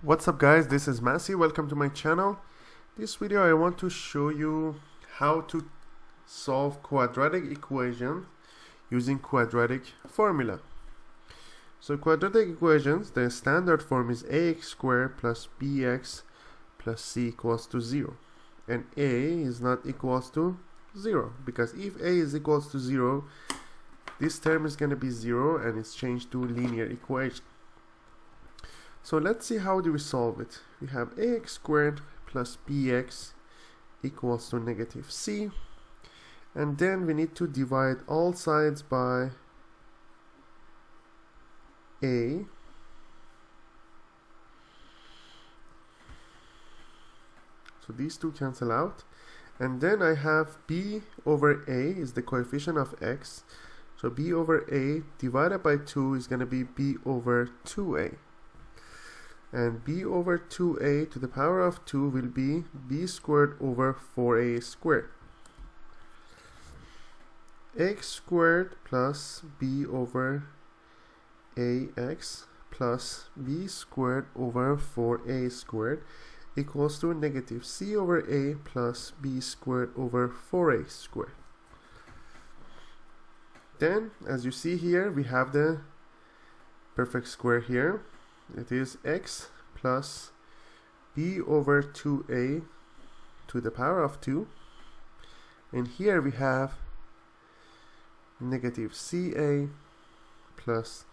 What's up guys, this is Masi. Welcome to my channel. This video I want to show you how to solve quadratic equations using quadratic formula. So quadratic equations, the standard form is ax squared plus bx plus c equals to 0, and a is not equals to 0, because if a is equals to 0, this term is going to be 0 and it's changed to linear equation. So let's see how do we solve it. We have ax squared plus bx equals to negative c, and then we need to divide all sides by a, so these two cancel out, and then I have b over a is the coefficient of x, so b over a divided by 2 is going to be b over 2a. And b over 2a to the power of 2 will be b squared over 4a squared. X squared plus b over ax plus b squared over 4a squared equals to negative c over a plus b squared over 4a squared. Then, as you see here, we have the perfect square here. It is x plus b over 2a to the power of 2, and here we have negative ca plus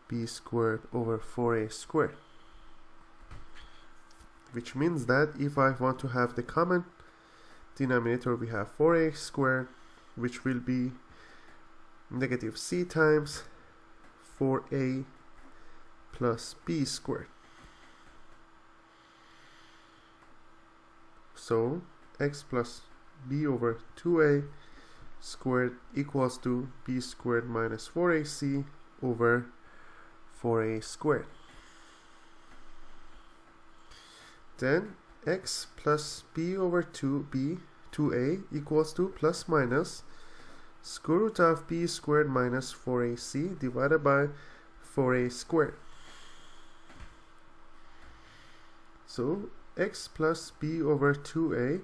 b squared over 4a squared, which means that if I want to have the common denominator, we have 4a squared, which will be negative c times 4a plus b squared. So x plus b over 2a squared equals to b squared minus 4ac over 4a squared. Then x plus b over 2a equals to plus minus square root of b squared minus 4ac divided by 4a squared. So x plus b over 2a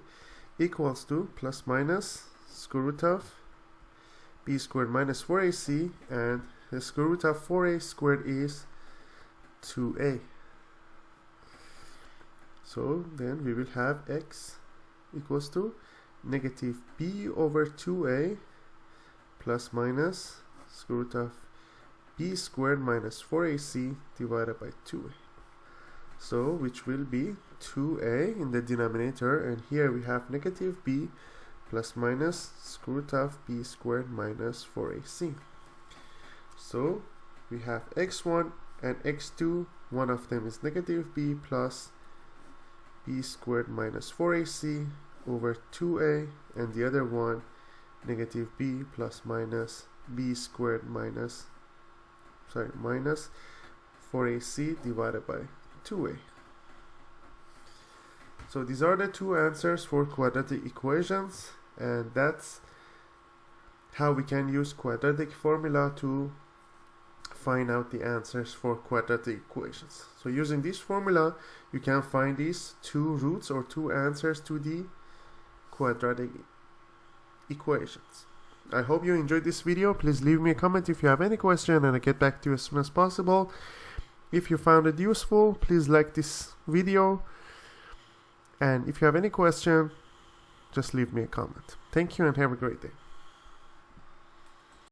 equals to plus minus square root of b squared minus 4ac, and the square root of 4a squared is 2a. So then we will have x equals to negative b over 2a plus minus square root of b squared minus 4ac divided by 2a. So which will be 2a in the denominator, and here we have negative b plus minus square root of b squared minus 4ac. So we have x1 and x2, one of them is negative b plus b squared minus 4ac over 2a, and the other one negative b plus minus b squared minus 4ac divided by 2a. So these are the two answers for quadratic equations, and that's how we can use quadratic formula to find out the answers for quadratic equations. So using this formula, you can find these two roots or two answers to the quadratic equations. I hope you enjoyed this video. Please leave me a comment if you have any question, and I'll get back to you as soon as possible. If you found it useful, please like this video, and if you have any question, just leave me a comment. Thank you and have a great day.